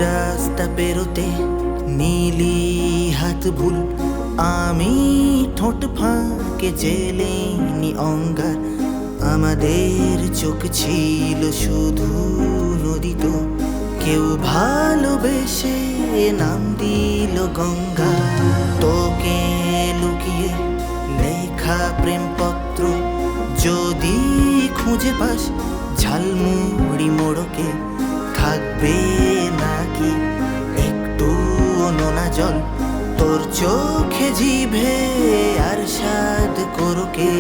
রাস্তা পেরোতে নীলি হাত ভুল, আমি ঠোঁট ফাঁকে জেলেনি অঙ্গার। আমাদের চোখ ছিল শুধু নদী, তো কেউ ভালোবেসে নাম দিল গঙ্গা। তোকে লুকিয়ে লেখা প্রেমপত্র যদি খুঁজে পাস, ঝালমুড়ি মোড়কে থাকবে নাকি একটু নোনা জল তোর চোখে জিভে আর স্বাদ করকে।